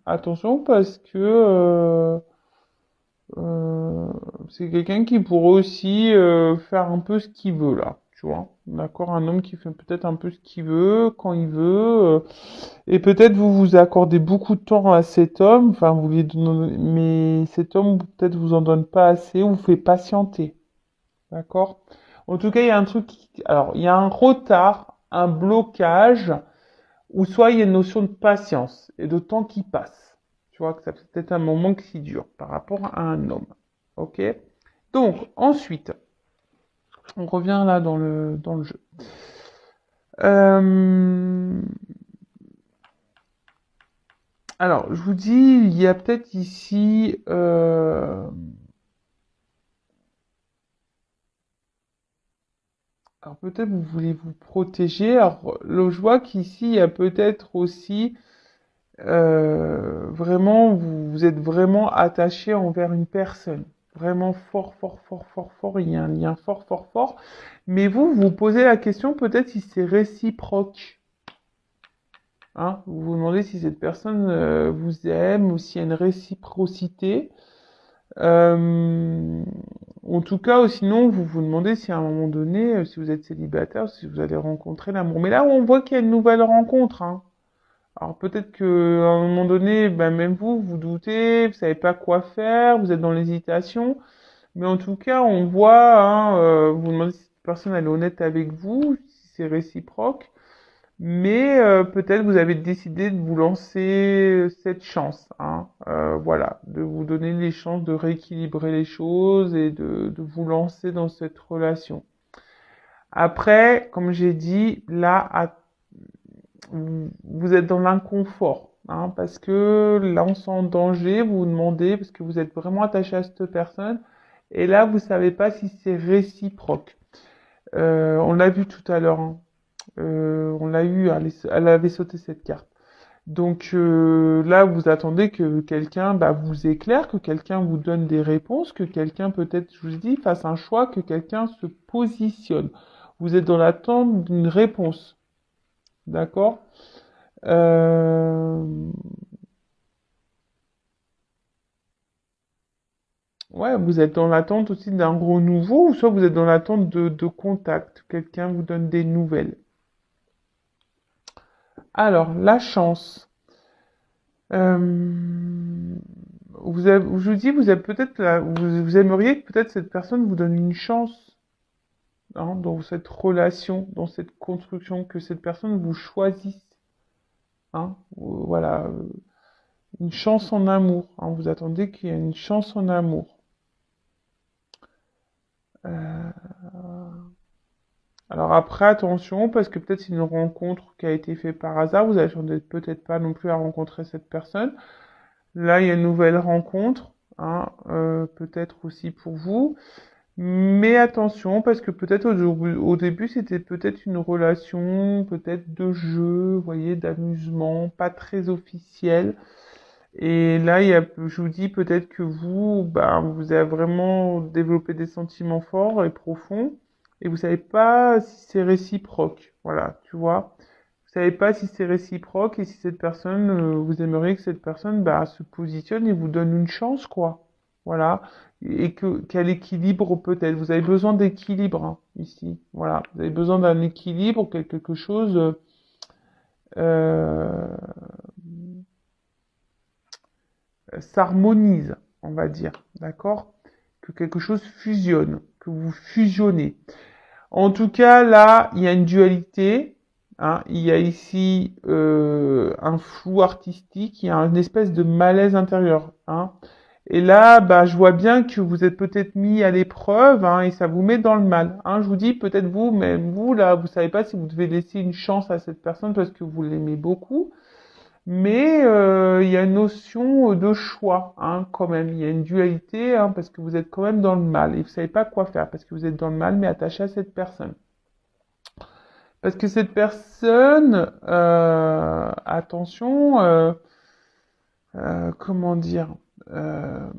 Attention parce que euh, c'est quelqu'un qui pourrait aussi faire un peu ce qu'il veut là, tu vois. D'accord, un homme qui fait peut-être un peu ce qu'il veut, quand il veut, et peut-être vous vous accordez beaucoup de temps à cet homme, enfin vous lui donnez, mais cet homme peut-être vous en donne pas assez, ou vous fait patienter, d'accord? En tout cas, il y a un truc, alors il y a un retard, un blocage, ou soit il y a une notion de patience et de temps qui passe. Tu vois, que ça peut être un moment qui dure par rapport à un homme. Ok? Donc, ensuite, on revient là dans le jeu. Euh, alors, je vous dis, il y a peut-être ici... alors peut-être vous voulez vous protéger. Alors, je vois qu'ici, il y a peut-être aussi... vraiment, vous êtes vraiment attaché envers une personne. Vraiment fort, fort, fort, fort, fort. Il y a un lien fort, fort, fort. Mais vous, vous posez la question peut-être si c'est réciproque. Hein, vous vous demandez si cette personne vous aime ou s'il y a une réciprocité. Euh, En tout cas, ou sinon, vous vous demandez si à un moment donné, si vous êtes célibataire, si vous allez rencontrer l'amour. Mais là, on voit qu'il y a une nouvelle rencontre. Hein. Alors peut-être que à un moment donné, ben même vous, vous doutez, vous savez pas quoi faire, vous êtes dans l'hésitation. Mais en tout cas, on voit, hein, vous vous demandez si cette personne elle est honnête avec vous, si c'est réciproque. Mais peut-être vous avez décidé de vous lancer cette chance, hein, voilà, de vous donner les chances de rééquilibrer les choses et de vous lancer dans cette relation. Après, comme j'ai dit, là, vous êtes dans l'inconfort, hein, parce que là, on sent en danger, vous vous demandez, parce que vous êtes vraiment attaché à cette personne, Et là, vous savez pas si c'est réciproque. On l'a vu tout à l'heure, hein. On l'a eu, elle avait sauté cette carte. Donc là, vous attendez que quelqu'un vous éclaire, que quelqu'un vous donne des réponses, que quelqu'un peut-être, je vous dis, fasse un choix, que quelqu'un se positionne. Vous êtes dans l'attente d'une réponse. D'accord? euh... Ouais, vous êtes dans l'attente aussi d'un gros nouveau, ou soit vous êtes dans l'attente de contact. Quelqu'un vous donne des nouvelles. Alors, la chance. Euh, je vous dis, vous avez peut-être, vous aimeriez que peut-être cette personne vous donne une chance, hein, dans cette relation, dans cette construction, que cette personne vous choisisse, hein, voilà, une chance en amour, hein, vous attendez qu'il y ait une chance en amour. Euh, alors après, attention, parce que peut-être c'est une rencontre qui a été faite par hasard, vous attendez peut-être pas non plus à rencontrer cette personne. Là, il y a une nouvelle rencontre, hein, peut-être aussi pour vous. Mais attention, parce que peut-être au début, c'était peut-être une relation, peut-être de jeu, vous voyez, d'amusement, pas très officielle. Et là, je vous dis peut-être que vous, vous avez vraiment développé des sentiments forts et profonds, et vous savez pas si c'est réciproque. Voilà, tu vois. Vous savez pas si c'est réciproque et si cette personne, vous aimeriez que cette personne, se positionne et vous donne une chance, quoi. Voilà. Et qu'elle équilibre peut-être. Vous avez besoin d'équilibre, hein, ici. Voilà. Vous avez besoin d'un équilibre, quelque chose, euh, s'harmonise, on va dire, d'accord? Que quelque chose fusionne, que vous fusionnez. En tout cas, là, il y a une dualité, hein. Il y a ici un flou artistique, il y a une espèce de malaise intérieur, hein. Et là, je vois bien que vous êtes peut-être mis à l'épreuve, hein, et ça vous met dans le mal, hein. Je vous dis, peut-être vous, même vous, là, vous savez pas si vous devez laisser une chance à cette personne parce que vous l'aimez beaucoup. Mais il y a une notion de choix, hein, quand même. Il y a une dualité, hein, parce que vous êtes quand même dans le mal et vous savez pas quoi faire parce que vous êtes dans le mal, mais attaché à cette personne. Parce que cette personne, attention, comment dire, euh,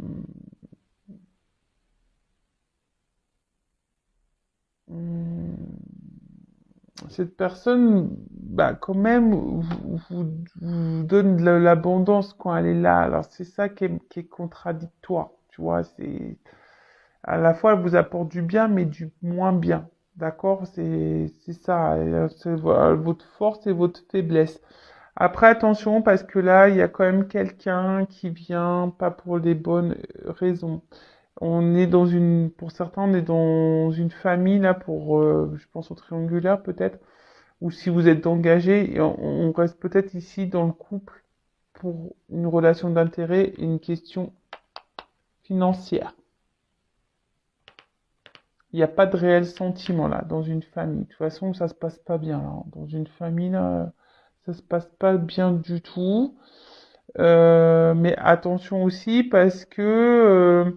hmm, cette personne, quand même, vous donne de l'abondance quand elle est là. Alors c'est ça qui est contradictoire, tu vois. C'est à la fois elle vous apporte du bien, mais du moins bien. D'accord? C'est ça. Et, c'est votre force et votre faiblesse. Après, attention, parce que là, il y a quand même quelqu'un qui vient pas pour les bonnes raisons. On est pour certains, on est dans une famille, là, je pense au triangulaire, peut-être, ou si vous êtes engagé, et on reste peut-être ici dans le couple pour une relation d'intérêt et une question financière. Il n'y a pas de réel sentiment là dans une famille. De toute façon, ça se passe pas bien là. Dans une famille là, ça se passe pas bien du tout. Mais attention aussi parce que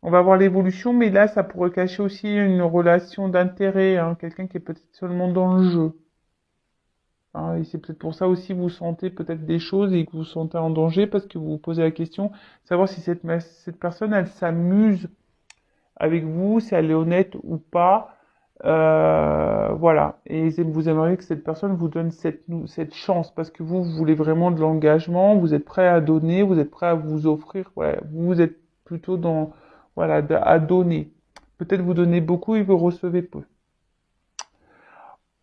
on va voir l'évolution, mais là, ça pourrait cacher aussi une relation d'intérêt, hein, quelqu'un qui est peut-être seulement dans le jeu. Hein, et c'est peut-être pour ça aussi vous sentez peut-être des choses et que vous vous sentez en danger parce que vous vous posez la question, savoir si cette personne, elle s'amuse avec vous, si elle est honnête ou pas. Voilà. Et vous aimeriez que cette personne vous donne cette chance parce que vous voulez vraiment de l'engagement, vous êtes prêt à donner, vous êtes prêt à vous offrir. Ouais, vous êtes plutôt dans, voilà, à donner. Peut-être vous donnez beaucoup et vous recevez peu.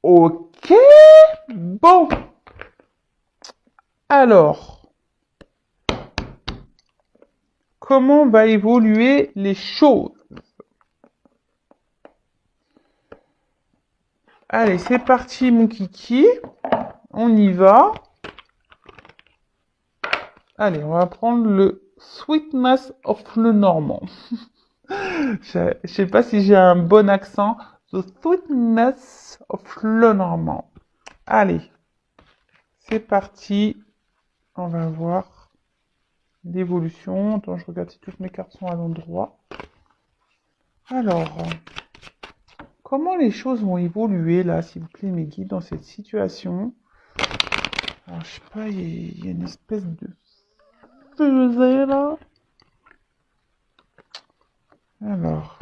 Ok, bon. Alors, comment va évoluer les choses? Allez, c'est parti, mon kiki. On y va. Allez, on va prendre le Sweetness of le Normand. Je sais pas si j'ai un bon accent. The Sweetness of le Normand. Allez, c'est parti. On va voir l'évolution. Attends, je regarde si toutes mes cartes sont à l'endroit. Alors, comment les choses vont évoluer là, s'il vous plaît, mes guides, dans cette situation? Alors, je sais pas, il y a une espèce de fusée là. Alors,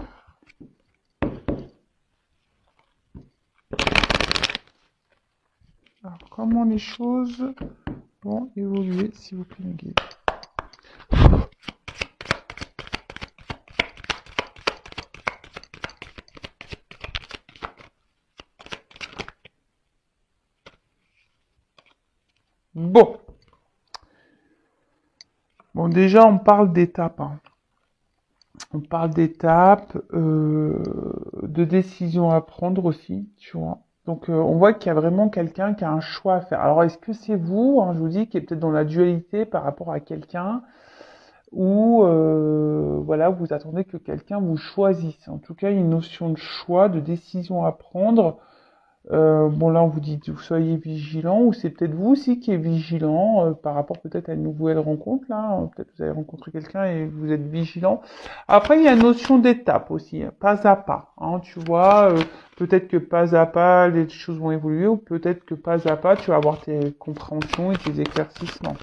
comment les choses vont évoluer, s'il vous plaît, mes guides? Bon. Bon, déjà, on parle d'étapes. Hein. On parle d'étapes, de décisions à prendre aussi, tu vois. Donc, on voit qu'il y a vraiment quelqu'un qui a un choix à faire. Alors, est-ce que c'est vous, hein, je vous dis, qui est peut-être dans la dualité par rapport à quelqu'un, ou voilà, vous attendez que quelqu'un vous choisisse. En tout cas, il y a une notion de choix, de décision à prendre. Bon, là, on vous dit que vous soyez vigilant, ou c'est peut-être vous aussi qui êtes vigilant par rapport peut-être à une nouvelle rencontre, là. Peut-être que vous avez rencontré quelqu'un et vous êtes vigilant. Après, il y a une notion d'étape aussi, hein, pas à pas. Hein, tu vois, peut-être que pas à pas, les choses vont évoluer, ou peut-être que pas à pas, tu vas avoir tes compréhensions et tes éclaircissements.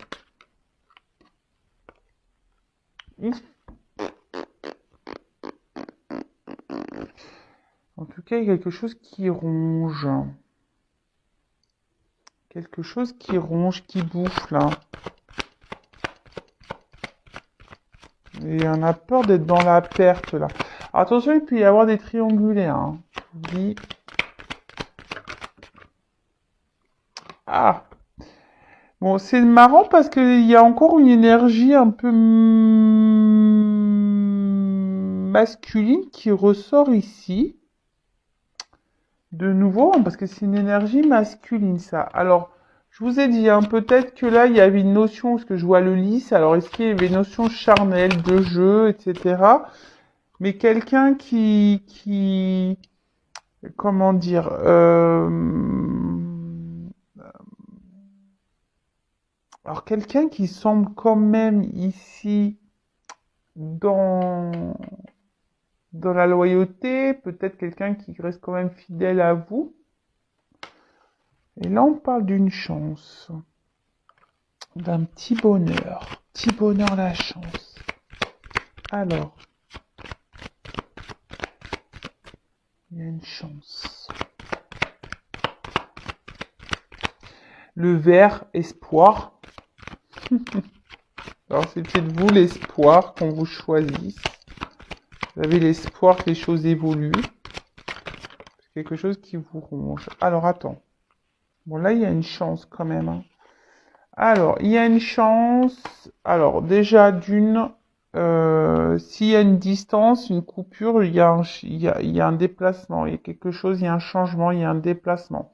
En tout cas, il y a quelque chose qui ronge. Quelque chose qui ronge, qui bouffe, là. Et on a peur d'être dans la perte, là. Alors, attention, il peut y avoir des triangulaires. Hein. Je vous dis... Ah! Bon, c'est marrant parce qu'il y a encore une énergie un peu masculine qui ressort ici. De nouveau, parce que c'est une énergie masculine, ça. Alors, je vous ai dit, hein, peut-être que là, il y avait une notion, parce que je vois le lys, alors est-ce qu'il y avait une notion charnelle, de jeu, etc. Mais quelqu'un comment dire, alors quelqu'un qui semble quand même ici dans, dans la loyauté, peut-être quelqu'un qui reste quand même fidèle à vous. Et là, on parle d'une chance, d'un petit bonheur, la chance. Alors, il y a une chance. Le vert, espoir. Alors, c'est peut-être vous l'espoir qu'on vous choisisse. Vous avez l'espoir que les choses évoluent. C'est quelque chose qui vous ronge. Alors, attends. Bon, là, il y a une chance quand même. Hein. Alors, il y a une chance. Alors, déjà, s'il y a une distance, une coupure, il y a un déplacement. Il y a quelque chose, il y a un changement, il y a un déplacement.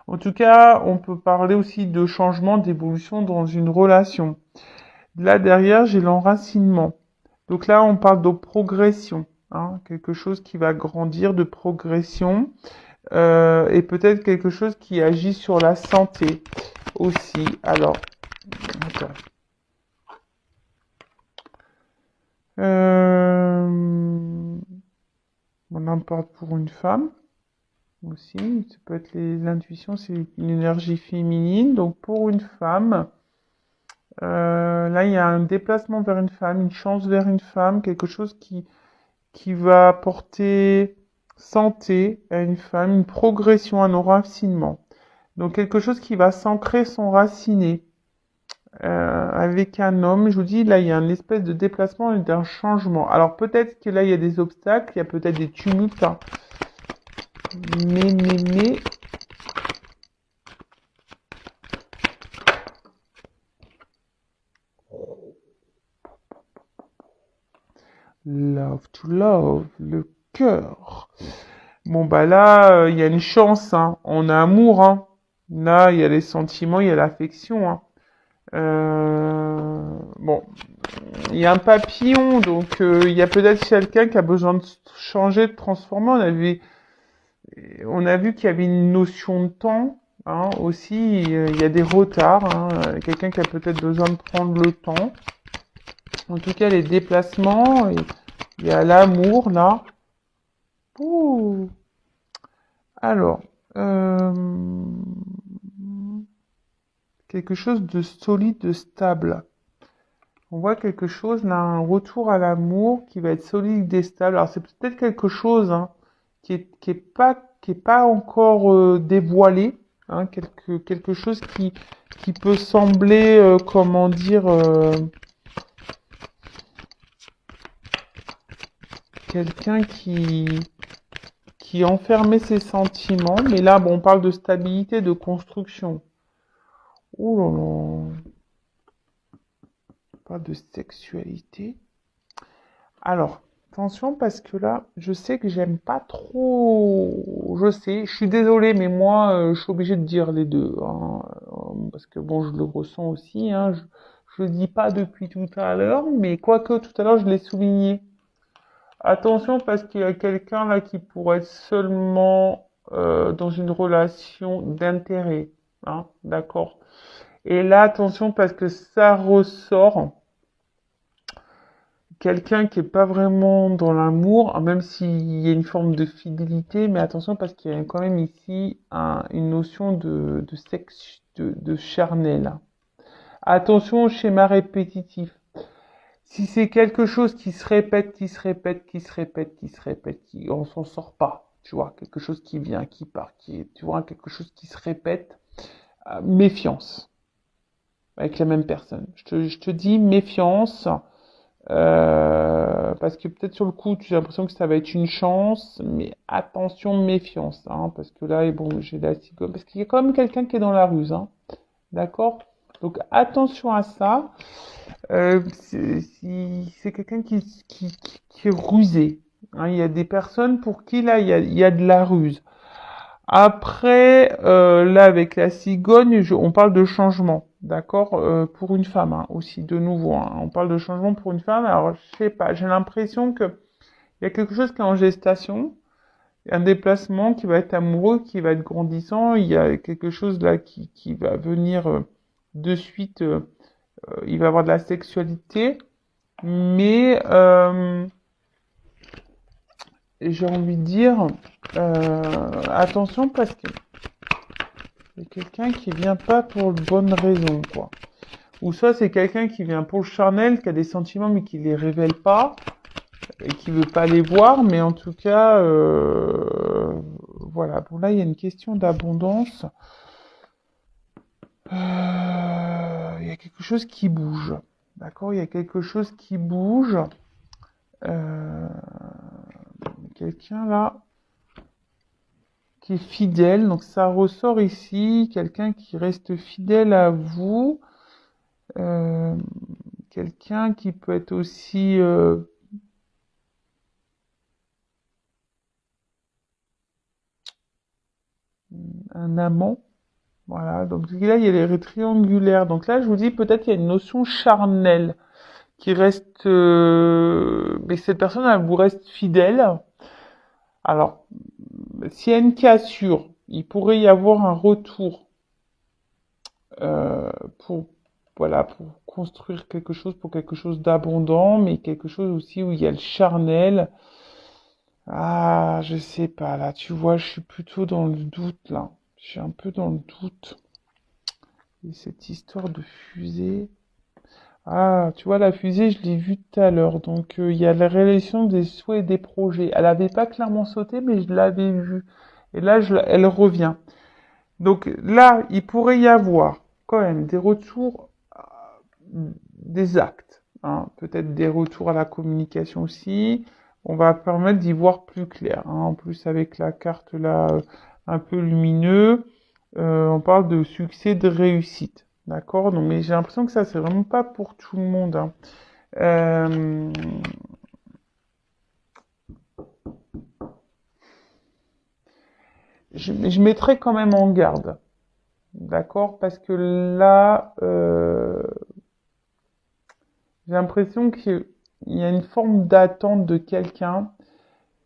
En tout cas, on peut parler aussi de changement, d'évolution dans une relation. Là, derrière, j'ai l'enracinement. Donc là, on parle de progression. Hein, quelque chose qui va grandir, de progression. Et peut-être quelque chose qui agit sur la santé aussi. Alors, attends. On en parle pour une femme aussi. Ça peut être l'intuition, c'est une énergie féminine. Donc pour une femme, là il y a un déplacement vers une femme, une chance vers une femme, quelque chose qui va apporter santé à une femme, une progression, un enracinement. Donc quelque chose qui va s'ancrer, s'enraciner. Avec un homme, je vous dis, là, il y a une espèce de déplacement et d'un changement. Alors, peut-être que là, il y a des obstacles, il y a peut-être des tumultes, hein. Mais... Love to love, le cœur. Bon, bah là, il y a une chance, hein. On a amour, hein. Là, il y a les sentiments, il y a l'affection, hein. Bon, il y a un papillon, donc il y a peut-être quelqu'un qui a besoin de changer, de transformer. On a vu qu'il y avait une notion de temps, hein, aussi. Il y a des retards, hein, quelqu'un qui a peut-être besoin de prendre le temps. En tout cas, les déplacements, il y a l'amour là. Ouh. Alors, euh, quelque chose de solide, de stable. On voit quelque chose, là, un retour à l'amour qui va être solide et stable. Alors, c'est peut-être quelque chose hein, qui est pas encore dévoilé. Hein, quelque chose qui peut sembler, comment dire, quelqu'un qui enfermait ses sentiments. Mais là, bon, on parle de stabilité, de construction. Ouh là là, on parle de sexualité. Alors, attention parce que là, je sais que j'aime pas trop. Je sais, je suis désolée, mais moi, je suis obligée de dire les deux, hein, parce que bon, je le ressens aussi. Hein, je le dis pas depuis tout à l'heure, mais quoique tout à l'heure, je l'ai souligné. Attention parce qu'il y a quelqu'un là qui pourrait être seulement dans une relation d'intérêt, hein, d'accord. Et là, attention parce que ça ressort quelqu'un qui est pas vraiment dans l'amour, même s'il y a une forme de fidélité, mais attention parce qu'il y a quand même ici une notion de sexe, de charnel. Attention au schéma répétitif. Si c'est quelque chose qui se répète, qui se répète, qui se répète, qui se répète, on s'en sort pas, tu vois, quelque chose qui vient, qui part, tu vois, quelque chose qui se répète, méfiance avec la même personne. Je te dis méfiance. Parce que peut-être sur le coup, j'ai l'impression que ça va être une chance, mais attention, méfiance, hein, parce que là, bon, j'ai la cigogne, parce qu'il y a quand même quelqu'un qui est dans la ruse, hein, d'accord? Donc attention à ça. Si c'est quelqu'un qui est rusé, hein, il y a des personnes pour qui là, il y a de la ruse. Après, là, avec la cigogne, on parle de changement, d'accord, pour une femme hein, aussi, de nouveau. Hein, on parle de changement pour une femme. Alors, je sais pas, j'ai l'impression que il y a quelque chose qui est en gestation, un déplacement qui va être amoureux, qui va être grandissant. Il y a quelque chose là qui va venir de suite. Il va avoir de la sexualité, mais j'ai envie de dire attention parce que c'est quelqu'un qui vient pas pour de bonnes raisons, quoi. Ou soit c'est quelqu'un qui vient pour le charnel, qui a des sentiments mais qui les révèle pas, et qui veut pas les voir, mais en tout cas, voilà. Bon là, il y a une question d'abondance. Il y a quelque chose qui bouge. D'accord? Il y a quelque chose qui bouge. Euh, quelqu'un là qui est fidèle. Donc ça ressort ici. Quelqu'un qui reste fidèle à vous. Euh, quelqu'un qui peut être aussi un amant. Voilà, donc là il y a les triangulaires. Donc là je vous dis peut-être il y a une notion charnelle qui reste, mais cette personne elle vous reste fidèle. Alors s'il y a une cassure, il pourrait y avoir un retour pour voilà pour construire quelque chose, pour quelque chose d'abondant, mais quelque chose aussi où il y a le charnel. Ah, je sais pas, là, tu vois, je suis plutôt dans le doute, là. Je suis un peu dans le doute. Et cette histoire de fusée. Ah, tu vois, la fusée, je l'ai vue tout à l'heure. Donc, il y a la réalisation des souhaits et des projets. Elle avait pas clairement sauté, mais je l'avais vue. Et là, elle revient. Donc, là, il pourrait y avoir quand même des retours, des actes. Hein. Peut-être des retours à la communication aussi. On va permettre d'y voir plus clair. Hein. En plus, avec la carte là, un peu lumineux, on parle de succès, de réussite. D'accord? Donc, mais j'ai l'impression que ça, c'est vraiment pas pour tout le monde. Hein. Euh, je mettrai quand même en garde. D'accord? Parce que là, j'ai l'impression qu'il y a une forme d'attente de quelqu'un.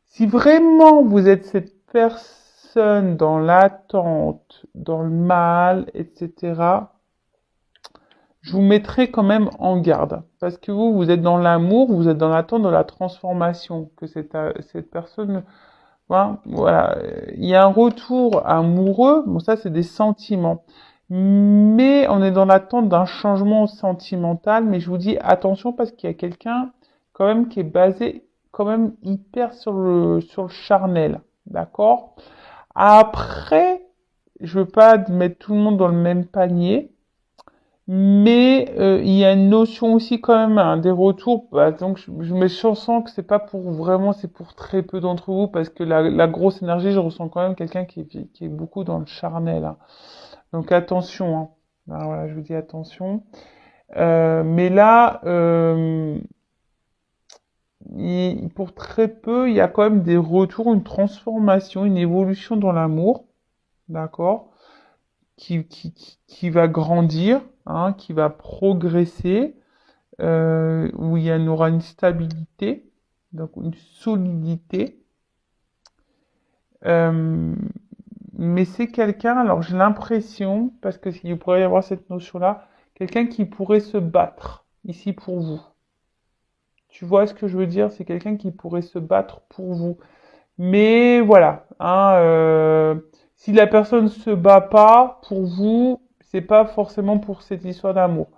Si vraiment vous êtes cette personne dans l'attente, dans le mal, etc., je vous mettrai quand même en garde. Parce que vous êtes dans l'amour, vous êtes dans l'attente de la transformation, que cette personne vois, voilà, il y a un retour amoureux, bon ça c'est des sentiments, mais on est dans l'attente d'un changement sentimental, mais je vous dis attention parce qu'il y a quelqu'un quand même qui est basé quand même hyper sur le charnel, d'accord? Après, je veux pas mettre tout le monde dans le même panier, mais il y a une notion aussi quand même hein, des retours. Bah, donc je sens que c'est pas pour vraiment, c'est pour très peu d'entre vous parce que la grosse énergie, je ressens quand même quelqu'un qui est beaucoup dans le charnel. Hein. Donc attention. Hein. Ah, voilà, je vous dis attention. Mais là, pour très peu, il y a quand même des retours, une transformation, une évolution dans l'amour, d'accord? Qui va grandir, hein, qui va progresser, où aura une stabilité, donc une solidité. Euh, mais c'est quelqu'un, alors j'ai l'impression, parce que il pourrait y avoir cette notion-là, quelqu'un qui pourrait se battre ici pour vous. Tu vois ce que je veux dire? C'est quelqu'un qui pourrait se battre pour vous. Mais voilà, hein, si la personne se bat pas pour vous, c'est pas forcément pour cette histoire d'amour.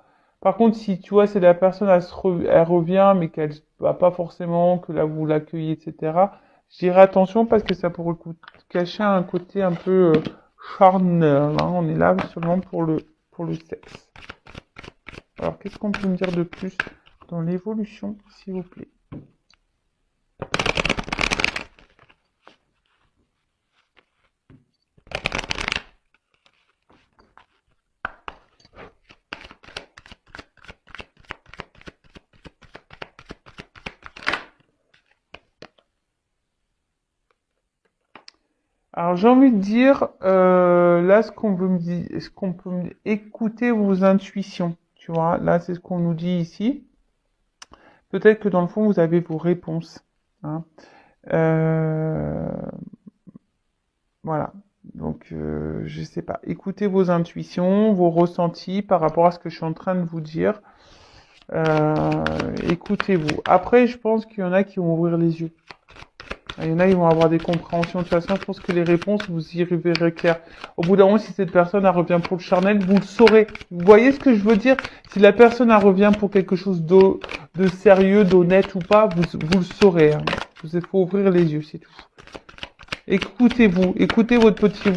Par contre, si tu vois, c'est la personne, elle revient, mais qu'elle va pas forcément, que là vous l'accueillez, etc. Je dirais attention parce que ça pourrait cacher un côté un peu charnel. Hein. On est là seulement pour le sexe. Alors, qu'est-ce qu'on peut me dire de plus dans l'évolution, s'il vous plaît? Alors j'ai envie de dire, là ce qu'on veut me dire, ce qu'on peut me écouter vos intuitions, tu vois, là c'est ce qu'on nous dit ici. Peut-être que dans le fond vous avez vos réponses, hein. Euh, voilà. Donc je sais pas. Écoutez vos intuitions, vos ressentis par rapport à ce que je suis en train de vous dire. Euh, écoutez-vous. Après je pense qu'il y en a qui vont ouvrir les yeux. Il y en a, ils vont avoir des compréhensions. De toute façon, je pense que les réponses, vous y verrez clair. Au bout d'un moment, si cette personne, elle revient pour le charnel, vous le saurez. Vous voyez ce que je veux dire? Si la personne, elle revient pour quelque chose de sérieux, d'honnête ou pas, vous le saurez. Hein. Il faut ouvrir les yeux, c'est tout. Écoutez-vous. Écoutez votre petite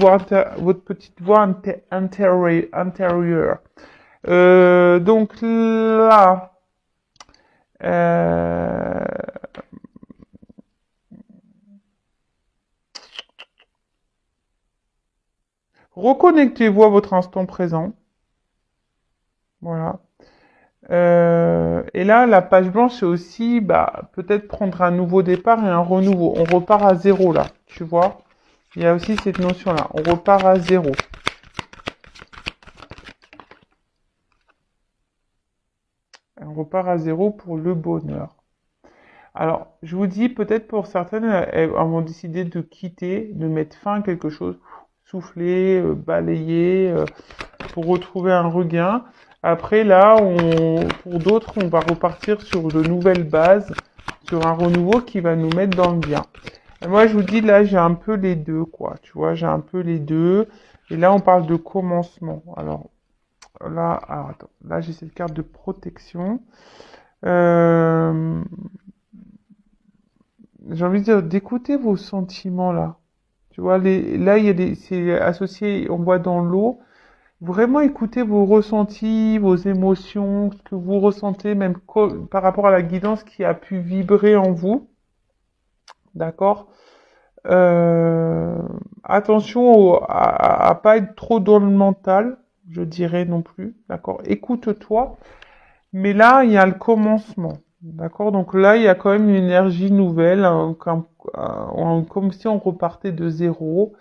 voix intérieure. Donc là, euh, reconnectez-vous à votre instant présent. Voilà. Et là, la page blanche, c'est aussi, bah, peut-être prendre un nouveau départ et un renouveau. On repart à zéro, là. Tu vois? Il y a aussi cette notion-là. On repart à zéro. On repart à zéro pour le bonheur. Alors, je vous dis, peut-être pour certaines, elles vont décider de quitter, de mettre fin à quelque chose, souffler, balayer, pour retrouver un regain. Après, là, pour d'autres, on va repartir sur de nouvelles bases, sur un renouveau qui va nous mettre dans le bien. Et moi, je vous dis, là, j'ai un peu les deux, quoi. Tu vois, j'ai un peu les deux. Et là, on parle de commencement. Alors attends. Là, j'ai cette carte de protection. Euh, j'ai envie de dire, d'écouter vos sentiments, là. Tu vois, là, c'est associé, on voit dans l'eau. Vraiment écoutez vos ressentis, vos émotions, ce que vous ressentez, même par rapport à la guidance qui a pu vibrer en vous. D'accord? Euh, attention à pas être trop dans le mental, je dirais non plus. D'accord? Écoute-toi. Mais là, il y a le commencement. D'accord? Donc là, il y a quand même une énergie nouvelle, hein, comme si on repartait de zéro.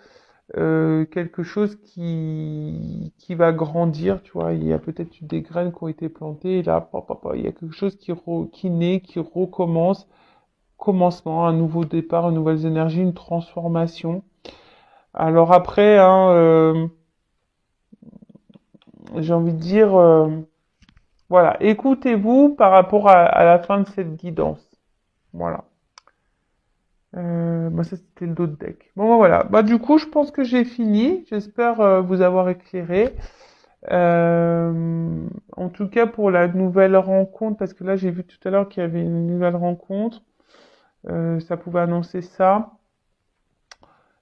Quelque chose qui va grandir, tu vois, il y a peut-être des graines qui ont été plantées, et là, il y a quelque chose qui naît, qui recommence, commencement, un nouveau départ, une nouvelle énergie, une transformation. Alors après, hein, j'ai envie de dire, voilà, écoutez-vous par rapport à la fin de cette guidance. Voilà. Bah, ça, c'était l'autre deck. Bon, bah, voilà. Bah, du coup, je pense que j'ai fini. J'espère vous avoir éclairé. En tout cas, pour la nouvelle rencontre, parce que là, j'ai vu tout à l'heure qu'il y avait une nouvelle rencontre. Ça pouvait annoncer ça.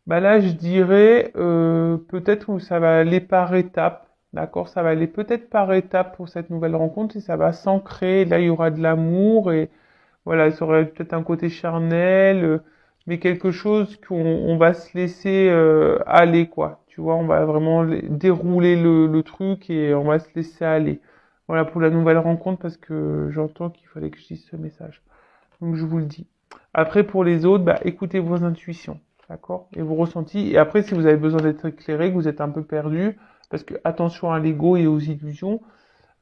Bah là, je dirais peut-être où ça va aller par étapes. D'accord? Ça va aller peut-être par étapes pour cette nouvelle rencontre et ça va s'ancrer. Là, il y aura de l'amour et voilà, ça aurait peut-être un côté charnel, mais quelque chose qu'on va se laisser aller, quoi. Tu vois, on va vraiment dérouler le truc et on va se laisser aller. Voilà pour la nouvelle rencontre parce que j'entends qu'il fallait que je dise ce message. Donc je vous le dis. Après pour les autres, bah écoutez vos intuitions, d'accord? Et vos ressentis. Et après si vous avez besoin d'être éclairé, que vous êtes un peu perdu, parce que attention à l'ego et aux illusions,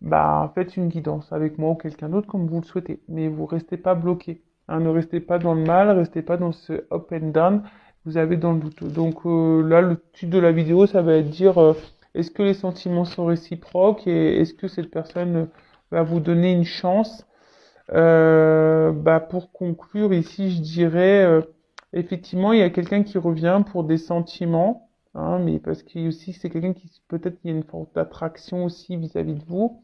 bah faites une guidance avec moi ou quelqu'un d'autre comme vous le souhaitez. Mais vous restez pas bloqué. Hein, ne restez pas dans le mal, restez pas dans ce up and down. Vous avez dans le doute. Donc là, le titre de la vidéo, ça va être dire est-ce que les sentiments sont réciproques et est-ce que cette personne va vous donner une chance. Bah pour conclure ici, je dirais effectivement il y a quelqu'un qui revient pour des sentiments, hein, mais parce que aussi c'est quelqu'un qui peut-être il y a une forte attraction aussi vis-à-vis de vous.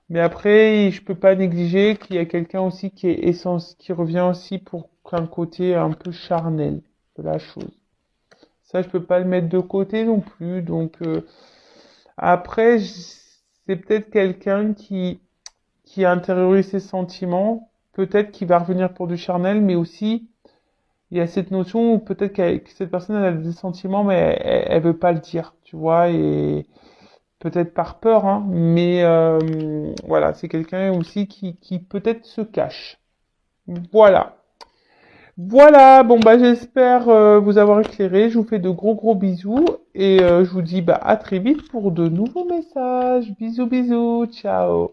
Mais après, je peux pas négliger qu'il y a quelqu'un aussi qui est qui revient aussi pour un côté un peu charnel de la chose. Ça, je peux pas le mettre de côté non plus. Donc après, c'est peut-être quelqu'un qui intériorise ses sentiments, peut-être qu'il va revenir pour du charnel, mais aussi il y a cette notion où peut-être que cette personne elle a des sentiments, mais elle veut pas le dire, tu vois, et peut-être par peur, hein, mais voilà, c'est quelqu'un aussi qui peut-être se cache. Voilà. Voilà, bon bah j'espère vous avoir éclairé, je vous fais de gros gros bisous et je vous dis bah à très vite pour de nouveaux messages. Bisous bisous, ciao.